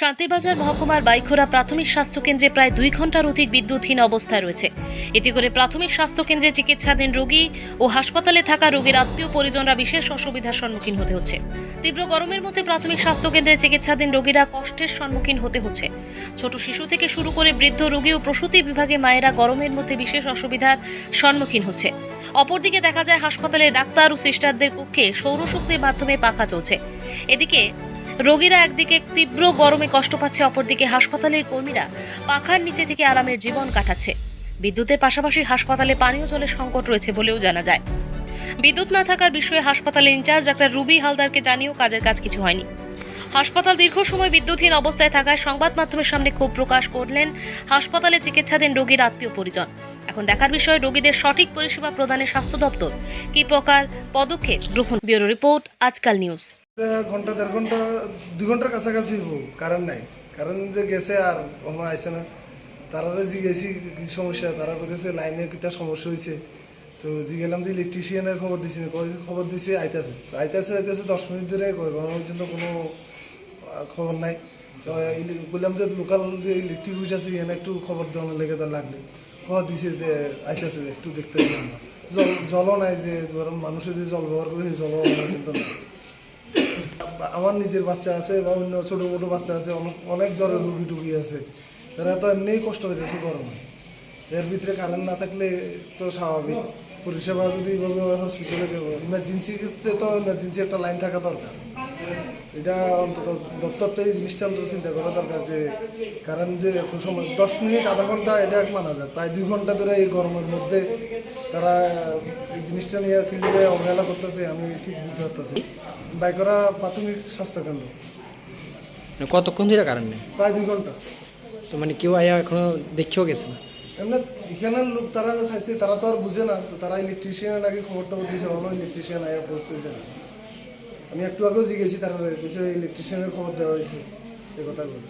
শান্তিরবাজার মহকুমার বাইখোরা প্রাথমিক স্বাস্থ্যকেন্দ্রে প্রায় 2 ঘন্টার অধিক বিদ্যুৎহীন অবস্থায় রয়েছে। এতে করে প্রাথমিক স্বাস্থ্যকেন্দ্রে চিকিৎসাধীন রোগী ও হাসপাতালে থাকা রোগীর আত্মীয় পরিজনরা বিশেষ অসুবিধার সম্মুখীন হতে হচ্ছে। তীব্র গরমের মধ্যে প্রাথমিক স্বাস্থ্যকেন্দ্রে চিকিৎসাধীন রোগীরা কষ্টের সম্মুখীন হতে হচ্ছে। ছোট শিশু থেকে শুরু করে বৃদ্ধ রোগী ও প্রসূতি বিভাগে মায়েরা গরমের মধ্যে বিশেষ অসুবিধার সম্মুখীন হচ্ছে। অপরদিকে দেখা যায় হাসপাতালে ডাক্তার ও সিস্টারদের কক্ষে সৌরশক্তির মাধ্যমে পাখা চলছে। এদিকে রোগীরা একদিকে তীব্র গরমে কষ্ট পাচ্ছে, অপরদিকে হাসপাতালের কর্মীরা পাখার নিচে থেকে আরামের জীবন কাটাচ্ছে। বিদ্যুতের পাশাপাশি হাসপাতালে পানীয় জলের সংকট রয়েছে বলেও জানা যায়। বিদ্যুৎ না থাকার বিষয়ে হাসপাতালের ইনচার্জ ডাক্তার রুবি হালদারকে জানিয়েও কাজের কাজ কিছু হয়নি। হাসপাতাল দীর্ঘ সময় বিদ্যুৎহীন অবস্থায় থাকায় সংবাদ মাধ্যমের সামনে ক্ষোভ প্রকাশ করলেন হাসপাতালে চিকিৎসাধীন রোগীর আত্মীয় পরিজন। এখন দেখার বিষয় রোগীদের সঠিক পরিষেবা প্রদানে স্বাস্থ্য দপ্তর কি প্রকার পদক্ষেপ গ্রহণ। ব্যুরো রিপোর্ট, আজকাল নিউজ। ঘন্টা 1.5 ঘন্টা 2 ঘন্টার কাছাকাছি কারেন্ট নাই। কারেন্ট যে গেছে আর কখনো আইসে না। তারা জিজ্ঞেসি কি সমস্যা, তারা বলতেছে লাইনের কিতা সমস্যা হয়েছে। তো জিগেলাম যে ইলেকট্রিশিয়ানের খবর দিছি, খবর দিছে আইতাছে 10 মিনিট ধরে পর্যন্ত কোনো খবর নাই। তো বললাম যে লোকাল যে ইলেকট্রিক অফিস আছে এখানে একটু খবর দেওয়ার লেগে তার লাগবে। খবর দিছে আইতাছে, একটু দেখতে আমরা জলও নাই, যে ধরুন মানুষের যে জল ব্যবহার করে সেই জলও কিন্তু নাই। আমার নিজের বাচ্চা আছে বা অন্য ছোটো মোটো বাচ্চা আছে, অনেক জ্বরের রুগী টুগি আছে, তারা তো এমনিই কষ্ট হয়েছে গরমে। এর ভিতরে কারেন্ট না থাকলে তো স্বাভাবিক পরিষেবা যদি হসপিটালে ইমার্জেন্সির ক্ষেত্রে তো ইমার্জেন্সি একটা লাইন থাকা দরকার। এটা অন্তত দপ্তর তো এই জিনিসটা অন্তত চিন্তা করা দরকার যে কারণ যে এত সময় 10 মিনিট আধা ঘন্টা এটা মানা যায়, প্রায় 2 ঘন্টা ধরে এই গরমের মধ্যে তারা এই জিনিসটা নিয়ে ফিল্ডে অবহেলা করতেছে। আমি ঠিক বুঝতে পারতেছি। বাইকরা প্রাথমিক স্বাস্থ্যকেন্দ্র কতক্ষণ ধরে কারেন্ট নেই? প্রায় 2 ঘন্টা। তো মানে কেউ আয়া এখনো দেখেও গেছে না? এমনি এখানের লোক তারা চাইছে, তারা তো আর বুঝে না। তো তারা ইলেকট্রিশিয়ানের আগে খবরটা দিয়েছে, অন্য ইলেকট্রিশিয়ান আয়া পৌঁছেছে না। আমি একটু আগেও জিজ্ঞেসি, তারা ইলেকট্রিশিয়ানের খবর দেওয়া হয়েছে, এ কথা বলে।